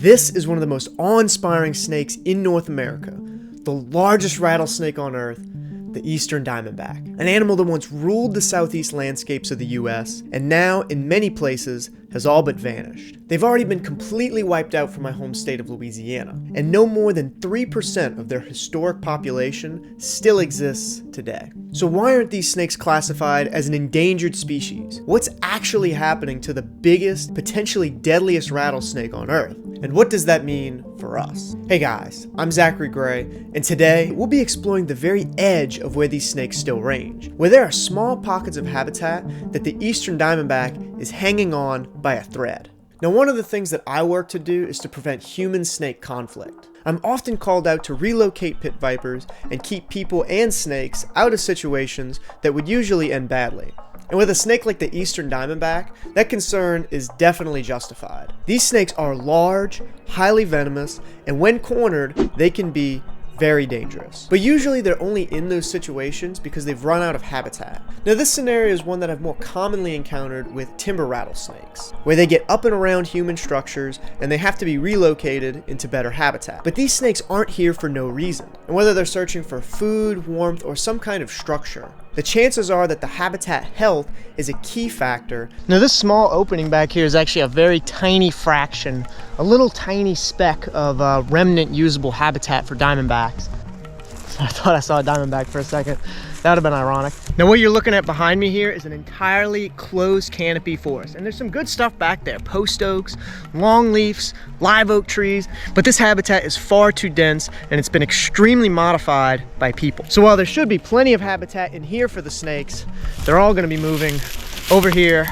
This is one of the most awe-inspiring snakes in North America, the largest rattlesnake on Earth, the eastern diamondback, an animal that once ruled the southeast landscapes of the US, and now, in many places, has all but vanished. They've already been completely wiped out from my home state of Louisiana, and no more than 3% of their historic population still exists today. So why aren't these snakes classified as an endangered species? What's actually happening to the biggest, potentially deadliest rattlesnake on Earth? And what does that mean for us? Hey guys, I'm Zachary Gray, and today we'll be exploring the very edge of where these snakes still range, where there are small pockets of habitat that the eastern diamondback is hanging on by a thread. Now, one of the things that I work to do is to prevent human-snake conflict. I'm often called out to relocate pit vipers and keep people and snakes out of situations that would usually end badly. And with a snake like the eastern diamondback, that concern is definitely justified. These snakes are large, highly venomous, and when cornered, they can be very dangerous. But usually they're only in those situations because they've run out of habitat. Now this scenario is one that I've more commonly encountered with timber rattlesnakes, where they get up and around human structures and they have to be relocated into better habitat. But these snakes aren't here for no reason, and whether they're searching for food, warmth, or some kind of structure, the chances are that the habitat health is a key factor. Now this small opening back here is actually a very tiny fraction, a little tiny speck of remnant usable habitat for diamondbacks. I thought I saw a diamondback for a second. That would have been ironic. Now what you're looking at behind me here is an entirely closed canopy forest. And there's some good stuff back there. Post oaks, longleafs, live oak trees. But this habitat is far too dense and it's been extremely modified by people. So while there should be plenty of habitat in here for the snakes, they're all gonna be moving over here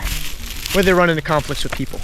where they run into conflicts with people.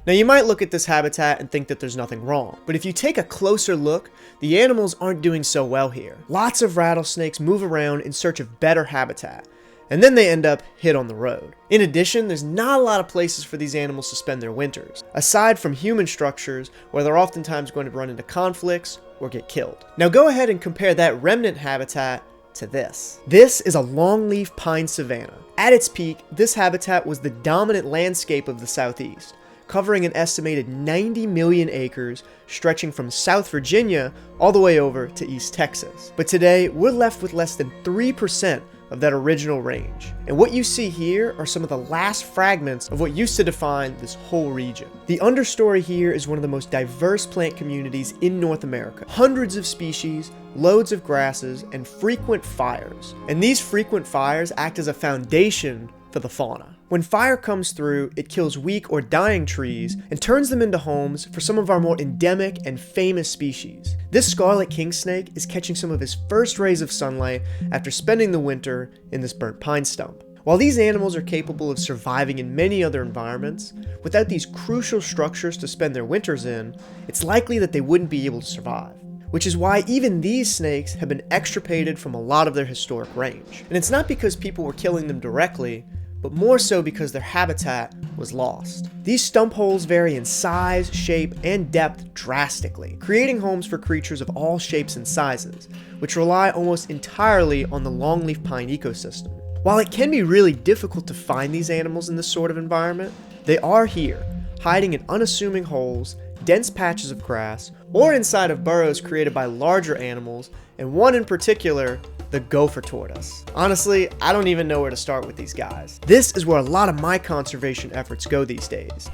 Now you might look at this habitat and think that there's nothing wrong, but if you take a closer look, the animals aren't doing so well here. Lots of rattlesnakes move around in search of better habitat, and then they end up hit on the road. In addition, there's not a lot of places for these animals to spend their winters, aside from human structures where they're oftentimes going to run into conflicts or get killed. Now go ahead and compare that remnant habitat to this. This is a longleaf pine savanna. At its peak, this habitat was the dominant landscape of the Southeast, covering an estimated 90 million acres, stretching from South Virginia all the way over to East Texas. But today, we're left with less than 3% of that original range. And what you see here are some of the last fragments of what used to define this whole region. The Understory here is one of the most diverse plant communities in North America. Hundreds of species, loads of grasses, and frequent fires. And these frequent fires act as a foundation for the fauna. When fire comes through, it kills weak or dying trees and turns them into homes for some of our more endemic and famous species. This scarlet king snake is catching some of his first rays of sunlight after spending the winter in this burnt pine stump. While these animals are capable of surviving in many other environments, without these crucial structures to spend their winters in, it's likely that they wouldn't be able to survive. Which is why even these snakes have been extirpated from a lot of their historic range. And it's not because people were killing them directly, but more so because their habitat was lost. These stump holes vary in size, shape, and depth drastically, creating homes for creatures of all shapes and sizes, which rely almost entirely on the longleaf pine ecosystem. While it can be really difficult to find these animals in this sort of environment, they are here, hiding in unassuming holes, dense patches of grass, or inside of burrows created by larger animals, and one in particular, the Gopher Tortoise. Honestly, I don't even know where to start with these guys. This is where a lot of my conservation efforts go these days.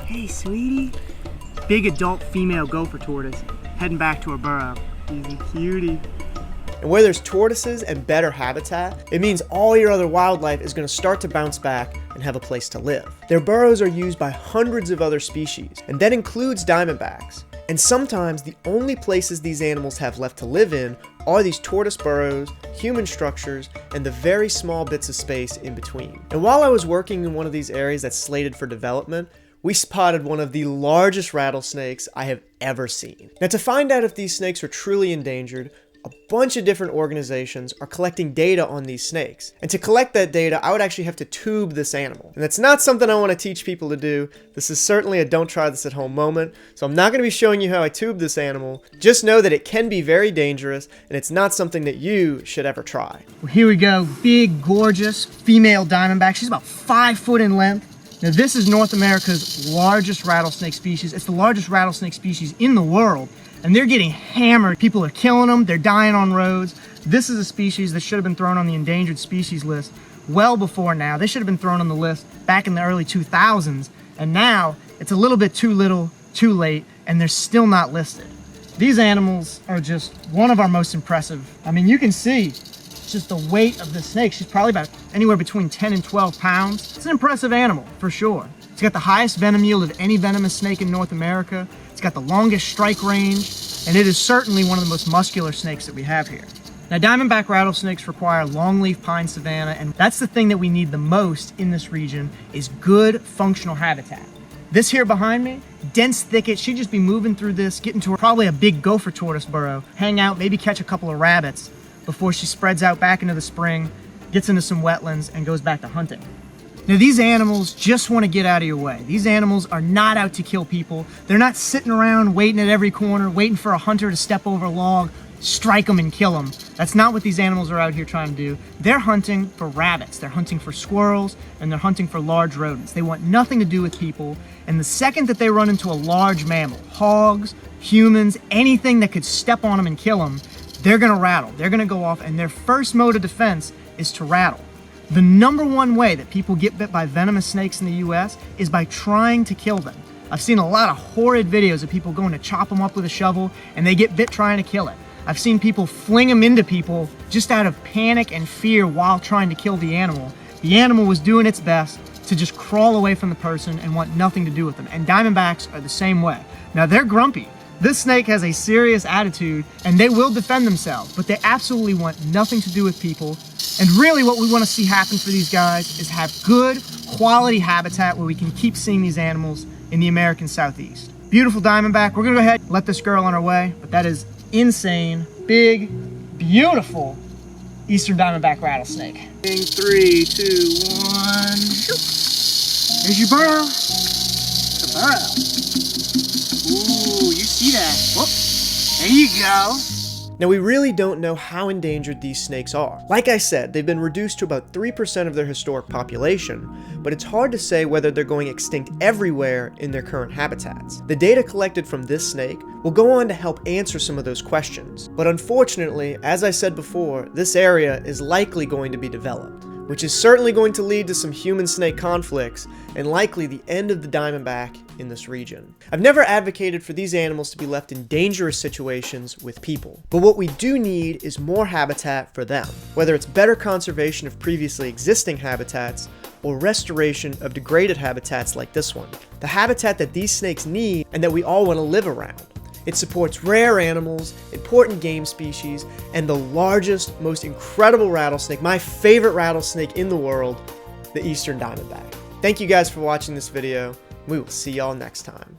Hey, sweetie. Big adult female Gopher Tortoise heading back to her burrow. He's a cutie. And where there's tortoises and better habitat, it means all your other wildlife is going to start to bounce back and have a place to live. Their burrows are used by hundreds of other species, and that includes diamondbacks. And sometimes the only places these animals have left to live in are these tortoise burrows, human structures, and the very small bits of space in between. And while I was working in one of these areas that's slated for development, we spotted one of the largest rattlesnakes I have ever seen. Now, to find out if these snakes are truly endangered, a bunch of different organizations are collecting data on these snakes. And to collect that data, I would actually have to tube this animal. And that's not something I want to teach people to do. This is certainly a don't try this at home moment. So I'm not going to be showing you how I tube this animal. Just know that it can be very dangerous and it's not something that you should ever try. Well, here we go. Big, gorgeous female diamondback. She's about 5 foot in length. Now this is North America's largest rattlesnake species. It's the largest rattlesnake species in the world, and they're getting hammered. People are killing them, they're dying on roads. This is a species that should have been thrown on the endangered species list well before now. They should have been thrown on the list back in the early 2000s, and now it's a little bit too little, too late, and they're still not listed. These animals are just one of our most impressive. I mean, you can see just the weight of the snake. She's probably about anywhere between 10 and 12 pounds. It's an impressive animal, for sure. It's got the highest venom yield of any venomous snake in North America. It's got the longest strike range, and it is certainly one of the most muscular snakes that we have here. Now, diamondback rattlesnakes require longleaf pine savanna, and that's the thing that we need the most in this region is good functional habitat. This here behind me, dense thicket, she'd just be moving through this, getting to probably a big gopher tortoise burrow, hang out, maybe catch a couple of rabbits before she spreads out back into the spring, gets into some wetlands, and goes back to hunting. Now, these animals just want to get out of your way. These animals are not out to kill people. They're not sitting around waiting at every corner, waiting for a hunter to step over a log, strike them and kill them. That's not what these animals are out here trying to do. They're hunting for rabbits, they're hunting for squirrels, and they're hunting for large rodents. They want nothing to do with people, and the second that they run into a large mammal, hogs, humans, anything that could step on them and kill them, they're gonna rattle, they're gonna go off, and their first mode of defense is to rattle. The number one way that people get bit by venomous snakes in the US is by trying to kill them. I've seen a lot of horrid videos of people going to chop them up with a shovel, and they get bit trying to kill it. I've seen people fling them into people just out of panic and fear while trying to kill the animal. The animal was doing its best to just crawl away from the person and want nothing to do with them. And diamondbacks are the same way. Now, they're grumpy. This snake has a serious attitude, and they will defend themselves, but they absolutely want nothing to do with people. And really what we want to see happen for these guys is have good quality habitat where we can keep seeing these animals in the American Southeast. Beautiful diamondback. We're gonna go ahead and let this girl on her way, but that is insane, big, beautiful eastern diamondback rattlesnake. 3, 2, 1. There's your burrow. The burrow. Ooh, you see that? Whoop. There you go. Now, we really don't know how endangered these snakes are. Like I said, they've been reduced to about 3% of their historic population, but it's hard to say whether they're going extinct everywhere in their current habitats. The data collected from this snake will go on to help answer some of those questions. But unfortunately, as I said before, this area is likely going to be developed, which is certainly going to lead to some human-snake conflicts and likely the end of the diamondback in this region. I've never advocated for these animals to be left in dangerous situations with people, but what we do need is more habitat for them, whether it's better conservation of previously existing habitats or restoration of degraded habitats like this one. The habitat that these snakes need and that we all want to live around. It supports rare animals, important game species, and the largest, most incredible rattlesnake, my favorite rattlesnake in the world, the eastern diamondback. Thank you guys for watching this video. We will see y'all next time.